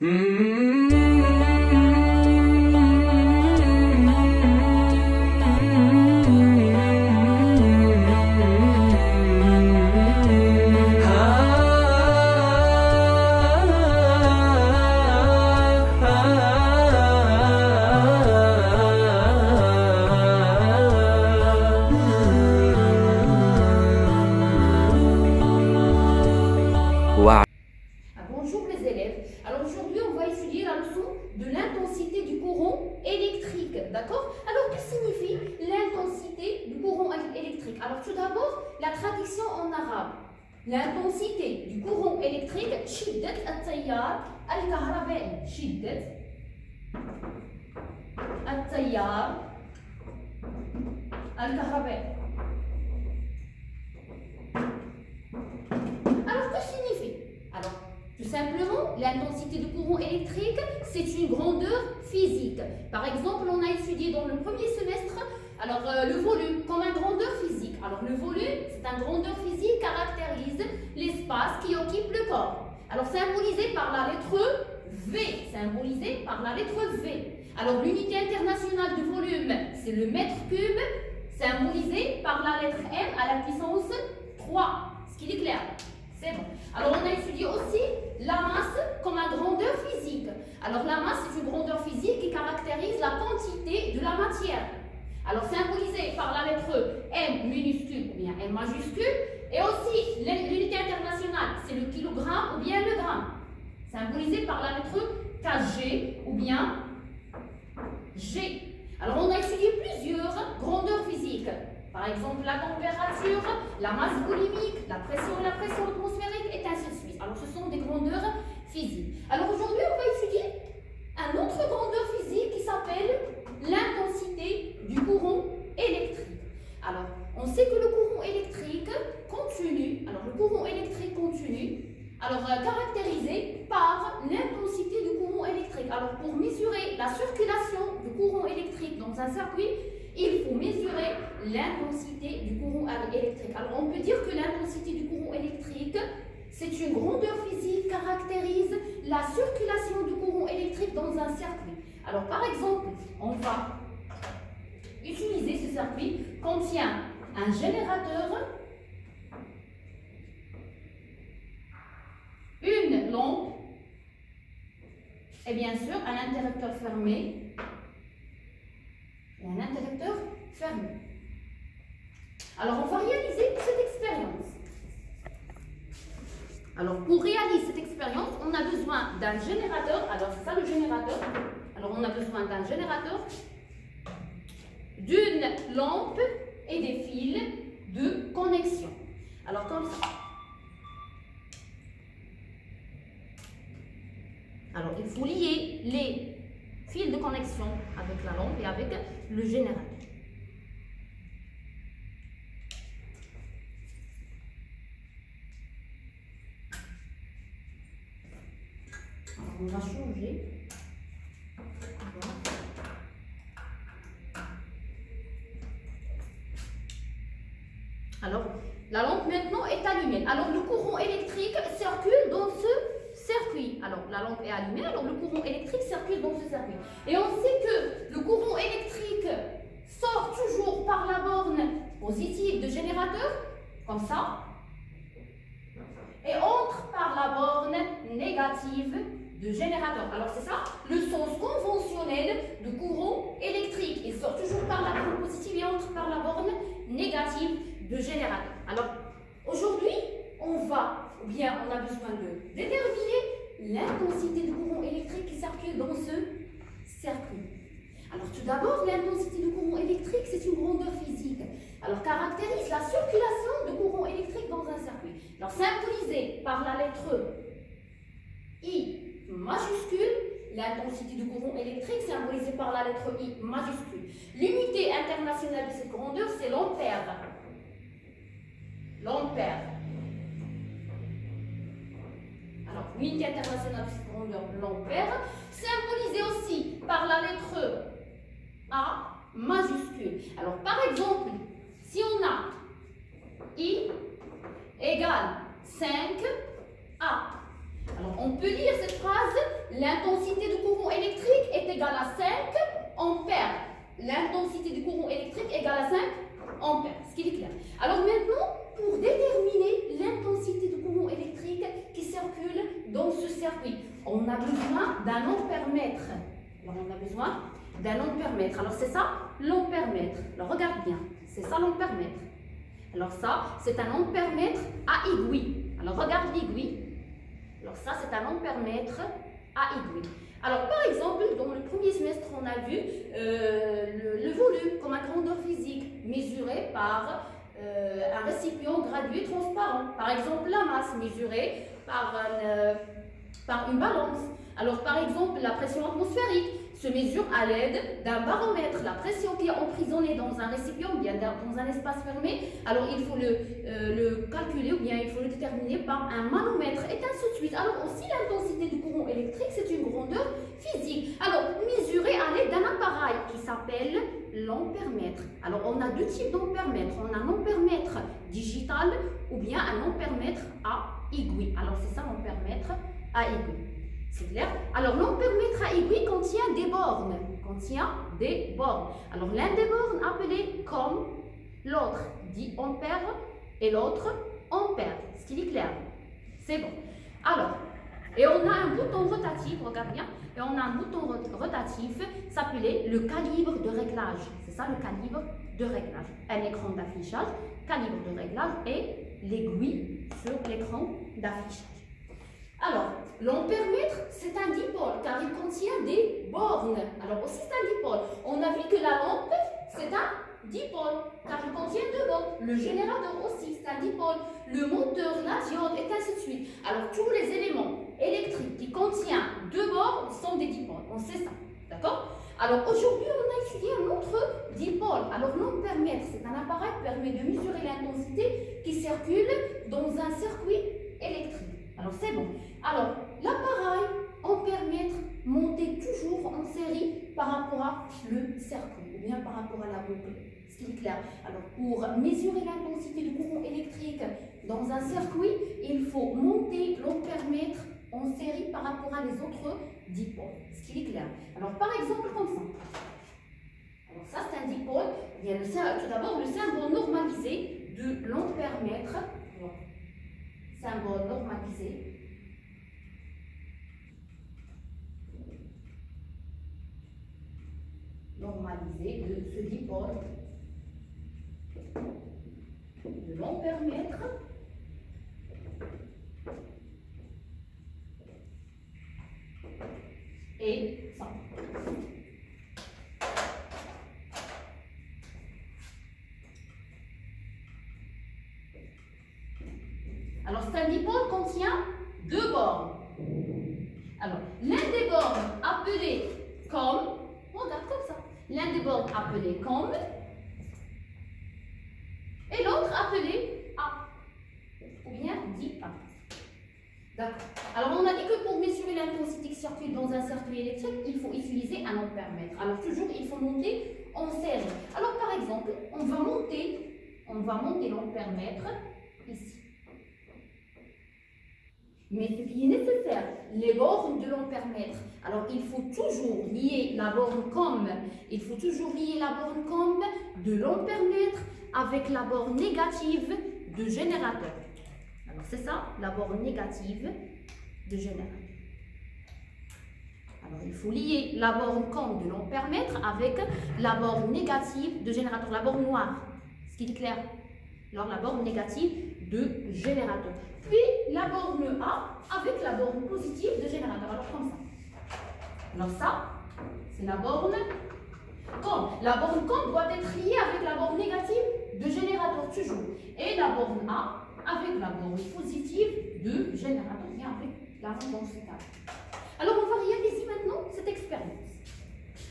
Bonjour les élèves. Alors aujourd'hui on va étudier la leçon de l'intensité du courant électrique. D'accord? Alors que signifie l'intensité du courant électrique? Alors tout d'abord la traduction en arabe. L'intensité du courant électrique شدة التيار الكهربائي. شدة التيار الكهربائي. Alors que signifie? Alors tout simplement, l'intensité du courant électrique, c'est une grandeur physique. Par exemple, on a étudié dans le premier semestre le volume comme une grandeur physique. Alors le volume, c'est une grandeur physique qui caractérise l'espace qui occupe le corps. Alors symbolisé par la lettre V. Symbolisé par la lettre V. Alors l'unité internationale du volume, c'est le mètre cube, symbolisé par la lettre M à la puissance 3. Est-ce qu'il est clair? C'est bon. Alors, on a étudié aussi la masse comme une grandeur physique. Alors, la masse, c'est une grandeur physique qui caractérise la quantité de la matière. Alors, symbolisée par la lettre M minuscule ou bien M majuscule. Et aussi, l'unité internationale, c'est le kilogramme ou bien le gramme. Symbolisé par la lettre kg ou bien G. Alors, on a étudié plusieurs grandeurs physiques. Par exemple, la température, la masse boulimique, la pression atmosphérique et ainsi de suite. Alors, ce sont des grandeurs physiques. Alors, aujourd'hui, on va étudier une autre grandeur physique qui s'appelle l'intensité du courant électrique. Alors, on sait que le courant électrique continu, caractérisé par l'intensité du courant électrique. Alors, pour mesurer la circulation du courant électrique dans un circuit, il faut mesurer l'intensité du courant électrique. Alors, on peut dire que l'intensité du courant électrique, c'est une grandeur physique qui caractérise la circulation du courant électrique dans un circuit. Alors, par exemple, on va utiliser ce circuit qui contient un générateur, une lampe et bien sûr un interrupteur fermé. Et un interrupteur fermé. Alors, on va réaliser cette expérience. Alors, pour réaliser cette expérience, on a besoin d'un générateur. Alors, c'est ça le générateur. Alors, on a besoin d'un générateur, d'une lampe et des fils de connexion. Alors, comme ça. Alors, il faut lier les fil de connexion avec la lampe et avec le générateur. Alors, on va changer. Alors, la lampe maintenant est allumée. Alors, le courant électrique circule dans ce circuit. Alors, la lampe est allumée, alors le courant électrique circule dans ce circuit. Et on sait que le courant électrique sort toujours par la borne positive de générateur, comme ça, et entre par la borne négative de générateur. Alors, c'est ça le sens conventionnel du courant électrique. Il sort toujours par la borne positive et entre par la borne négative de générateur. Alors, aujourd'hui, on a besoin de déterminer l'intensité du courant électrique qui circule dans ce circuit. Alors tout d'abord, l'intensité du courant électrique, c'est une grandeur physique. Alors caractérise la circulation du courant électrique dans un circuit. Alors symbolisé par la lettre I majuscule, l'intensité du courant électrique symbolisée par la lettre I majuscule. L'unité internationale de cette grandeur, c'est l'ampère. L'ampère. Alors, l'unité internationale de cette grandeur, l'ampère, symbolisée aussi par la lettre A majuscule. Alors, par exemple, si on a I égale 5A, alors on peut lire cette phrase, l'intensité du courant électrique est égale à 5 ampères. L'intensité du courant électrique est égale à 5 ampères, ce qui est clair. Alors maintenant, pour déterminer l'intensité du courant électrique qui circule dans ce circuit, on a besoin d'un ampère-mètre. Alors on a besoin d'un ampère-mètre. Alors c'est ça l'ampère-mètre. Alors regarde bien, c'est ça l'ampère-mètre. Alors ça, c'est un ampère-mètre à aiguille. Alors regarde l'aiguille. Alors ça, c'est un ampère-mètre à aiguille. Alors par exemple, dans le premier semestre, on a vu le volume comme une grandeur physique mesurée par un récipient gradué transparent. Par exemple, la masse mesurée par une balance. Alors par exemple, la pression atmosphérique se mesure à l'aide d'un baromètre. La pression qui est emprisonnée dans un récipient ou bien dans un espace fermé, alors il faut le calculer ou bien il faut le déterminer par un manomètre et ainsi de suite. Alors aussi l'intensité du courant électrique, c'est une grandeur physique. Alors mesurée à l'aide d'un appareil qui s'appelle l'ampère-mètre. Alors on a deux types d'ampère-mètre. On a un ampère-mètre digital ou bien un ampère-mètre à aiguille. Alors c'est ça l'ampère-mètre à aiguille. C'est clair? Alors, l'ampère-mètre à aiguille contient des bornes. Alors, l'un des bornes appelé comme l'autre dit ampère et l'autre ampère. Ce qui est clair? C'est bon. Alors, et on a un bouton rotatif, regarde bien, et on a un bouton rotatif s'appelait le calibre de réglage. C'est ça le calibre de réglage. Un écran d'affichage, calibre de réglage et l'aiguille sur l'écran d'affichage. Alors, l'ampère-mètre, c'est un dipôle car il contient des bornes. Alors aussi, c'est un dipôle. On a vu que la lampe, c'est un dipôle car il contient deux bornes. Le générateur aussi, c'est un dipôle. Le moteur, la diode et ainsi de suite. Alors, tous les éléments électriques qui contiennent deux bornes sont des dipôles. On sait ça. D'accord? Alors, aujourd'hui, on a étudié un autre dipôle. Alors, l'ampère-mètre, c'est un appareil qui permet de mesurer l'intensité qui circule dans un circuit électrique. Alors, c'est bon. Alors, l'appareil ampère-mètre monté toujours en série par rapport à le circuit ou bien par rapport à la boucle. Ce qui est clair. Alors, pour mesurer l'intensité du courant électrique dans un circuit, il faut monter l'ampère-mètre en série par rapport à les autres dipôles. Ce qui est clair. Alors, par exemple, comme ça. Alors, ça, c'est un dipôle. Il y a tout d'abord le symbole normalisé de l'ampère-mètre. Symbole normalisé. Normalisé de ce dipôle de l'ampère-mètre et ça. Alors, cet dipôle contient deux bornes. Alors, l'un des bornes appelé comme, on regarde comme ça, l'un des bornes appelé comme et l'autre appelé A, ou bien dit A. D'accord. Alors, on a dit que pour mesurer l'intensité qui circule dans un circuit électrique, il faut utiliser un ampère-mètre. Alors, toujours, il faut monter en série. Alors, par exemple, on va monter l'ampère-mètre ici. Mais ce qui est nécessaire, les bornes de l'ampère-mètre. Alors, il faut toujours lier la borne comme, de l'ampère-mètre avec la borne négative de générateur. Alors, c'est ça, la borne négative de générateur. Alors, il faut lier la borne comme de l'ampère-mètre avec la borne négative de générateur, la borne noire. Ce qui est clair? Alors, la borne négative de générateur. Puis, la borne A avec la borne positive de générateur. Alors, comme ça. Alors, ça, c'est la borne COM. La borne COM doit être liée avec la borne négative de générateur, toujours. Et la borne A avec la borne positive de générateur, bien avec la borne dans ce cas. Alors, on va réaliser maintenant cette expérience.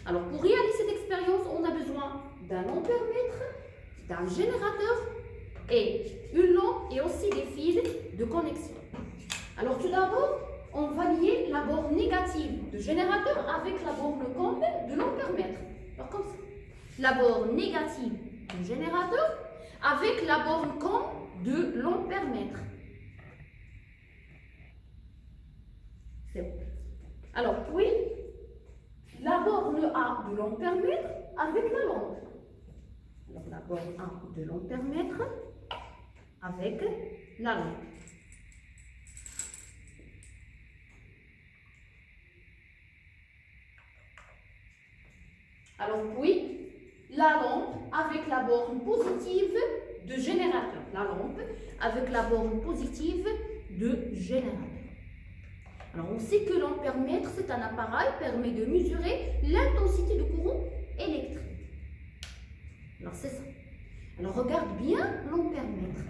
Alors, pour réaliser cette expérience, on a besoin d'un ampère-mètre, d'un générateur et une lampe et aussi des fils de connexion. Alors tout d'abord, on va lier la borne négative de générateur avec la borne COM de l'ampère-mètre. Alors comme ça. La borne négative du générateur avec la borne COM de l'ampère-mètre. C'est bon. Alors, puis, la borne A de l'ampèremètre avec la lampe. Alors, la borne A de l'ampèremètre avec la lampe. Alors, puis, la lampe avec la borne positive de générateur. La lampe avec la borne positive de générateur. Alors, on sait que l'ampèremètre, c'est un appareil qui permet de mesurer l'intensité du courant électrique. Alors, c'est ça. Alors, regarde bien l'ampèremètre.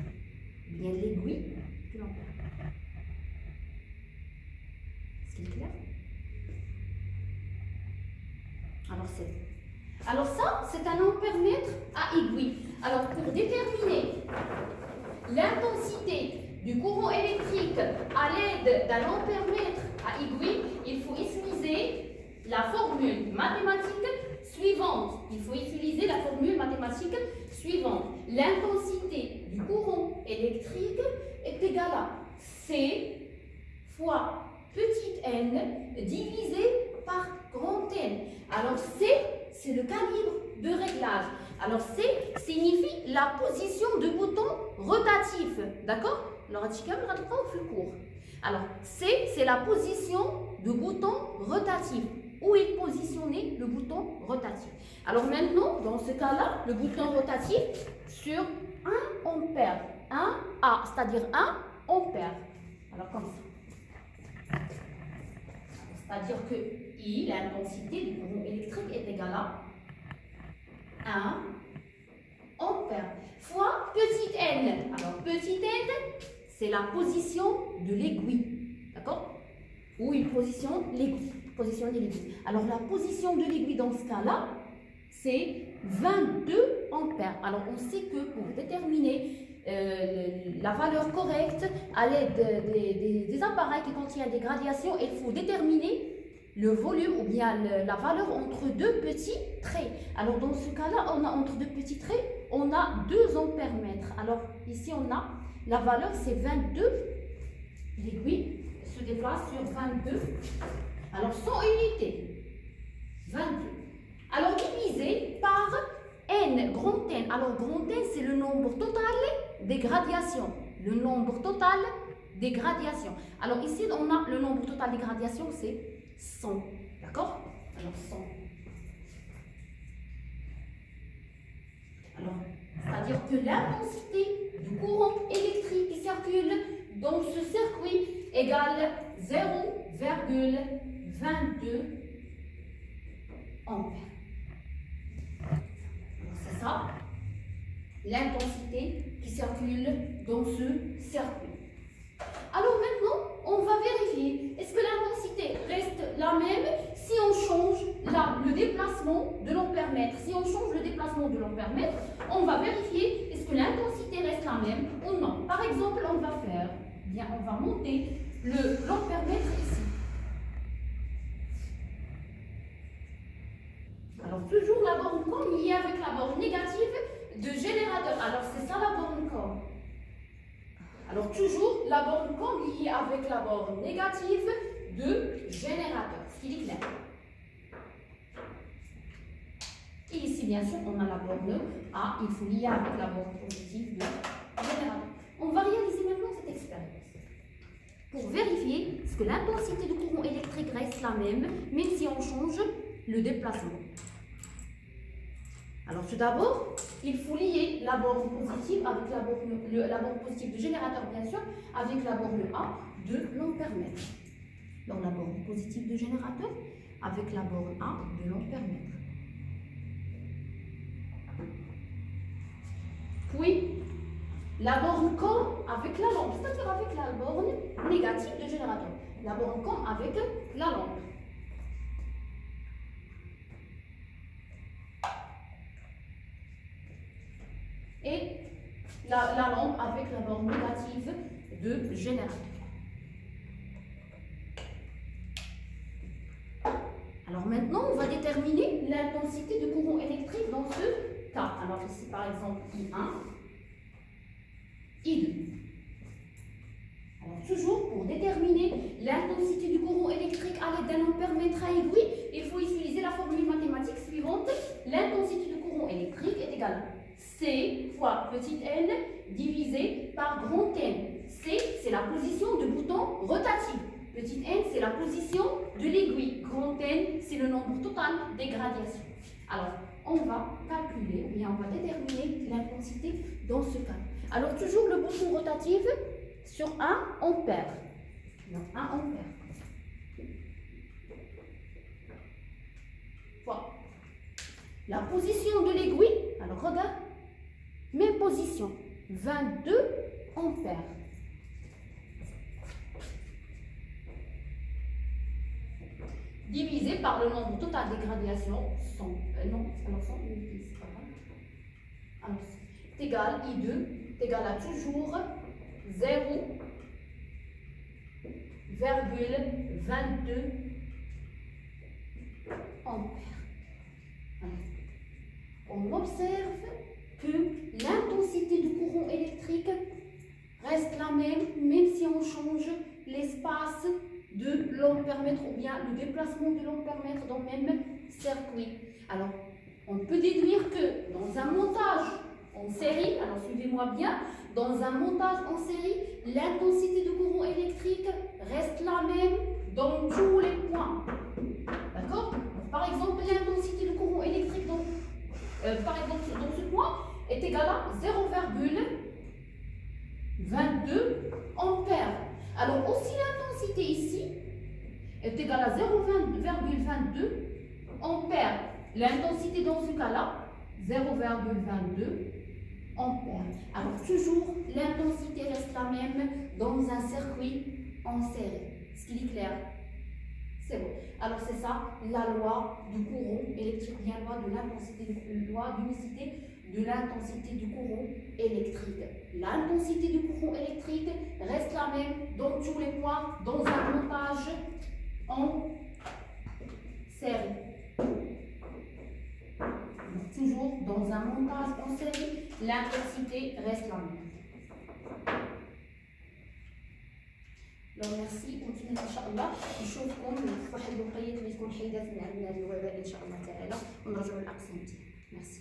Bien l'aiguille de l'ampèremètre. Est-ce qu'il est clair? Alors, ça, c'est un ampèremètre à aiguille. Alors, pour déterminer l'intensité du courant électrique à l'aide d'un ampèremètre à aiguille, il faut utiliser la formule mathématique suivante. L'intensité du courant électrique est égale à C fois petit n divisé par grand N. Alors C, c'est le calibre de réglage. Alors C signifie la position du bouton rotatif. D'accord? Alors C, c'est la position du bouton rotatif. Où est positionné le bouton rotatif? Alors maintenant, dans ce cas-là, le bouton rotatif sur 1 ampère. 1 A, c'est-à-dire 1 ampère. Alors comme ça. C'est-à-dire que I, l'intensité du courant électrique, est égale à 1 ampère fois petit n. Alors petit n, c'est la position de l'aiguille. D'accord? Où il positionne l'aiguille. Alors la position de l'aiguille dans ce cas-là, c'est 22 ampères. Alors on sait que pour déterminer la valeur correcte à l'aide des appareils qui contiennent des gradations, il faut déterminer le volume ou bien la valeur entre deux petits traits. Alors dans ce cas-là, on a entre deux petits traits, on a 2 ampères-mètres. Alors ici on a la valeur, c'est 22. L'aiguille se déplace sur 22. Alors 100 unités, 22. Alors divisé par n, grand N. Alors grand N, c'est le nombre total des gradations. Le nombre total des gradations. Alors ici, on a le nombre total des gradations, c'est 100. D'accord? Alors 100. Alors, c'est-à-dire que l'intensité du courant électrique qui circule dans ce circuit égale 0,22 ampères. C'est ça, l'intensité qui circule dans ce circuit. Alors maintenant, on va vérifier, est-ce que l'intensité reste la même si on change le déplacement de l'ampère-mètre? Si on change le déplacement de l'ampère-mètre, on va vérifier est-ce que l'intensité reste la même ou non. Par exemple, on va faire, bien, on va monter l'ampère-mètre ici. Alors toujours la borne COM liée avec la borne négative de générateur. Alors c'est ça la borne COM. Alors toujours la borne COM liée avec la borne négative de générateur. Ce qui est clair. Et ici bien sûr on a la borne A. Il faut lier avec la borne positive de générateur. On va réaliser maintenant cette expérience pour vérifier ce que l'intensité du courant électrique reste la même si on change le déplacement. Alors tout d'abord, il faut lier la borne positive avec la borne positive du générateur, bien sûr, avec la borne A de l'ampère-mètre. Donc la borne positive du générateur avec la borne A de l'ampère-mètre. Puis, la borne COM avec la lampe, c'est-à-dire avec la borne négative du générateur. La borne COM avec la lampe. Et la lampe avec la borne négative de générateur. Alors maintenant, on va déterminer l'intensité du courant électrique dans ce cas. Alors ici, par exemple, I1, I2. Alors toujours pour déterminer l'intensité du courant électrique à l'aide d'un ampèremètre à aiguille, il faut utiliser la formule mathématique suivante. L'intensité du courant électrique est égale à C fois petit n divisé par grand N. C, c'est la position du bouton rotatif. Petit n, c'est la position de l'aiguille. Grand N, c'est le nombre total des gradations. Alors, on va calculer, ou bien on va déterminer l'intensité dans ce cas. Alors, toujours le bouton rotatif sur 1 ampère. Donc, 1 ampère. Voilà. La position de l'aiguille, alors regarde, même position, 22 ampères. Divisé par le nombre total des gradations, 100. Non, alors 100, c'est pas grave. Alors, c'est égal, I2 est égal à toujours 0,22 ampères. Alors, on observe que l'intensité du courant électrique reste la même si on change l'espace de l'ampèremètre ou bien le déplacement de l'ampèremètre dans le même circuit. Alors, on peut déduire que dans un montage en série, alors suivez-moi bien, dans un montage en série, l'intensité du courant électrique reste la même dans tous les points. D'accord? Par exemple, l'intensité du courant électrique dans ce point est égale à 0,22 ampères. Alors aussi l'intensité ici est égale à 0,22 ampères. L'intensité dans ce cas-là, 0,22 ampères. Alors toujours, l'intensité reste la même dans un circuit en série. Est-ce qu'il est clair? C'est bon. Alors c'est ça, la loi du courant électrique, bien loi de l'intensité, loi d'unicité de l'intensité du courant électrique. L'intensité du courant électrique reste la même dans tous les points dans un montage en série. Donc, toujours dans un montage en série, l'intensité reste la même. Alors merci, continuez ان شاء الله نشوفكم في واحد الوقيته اللي تكون حيدات من عندنا الوباء ان شاء الله تعالى ونرجعوا للاقسام. ميرسي.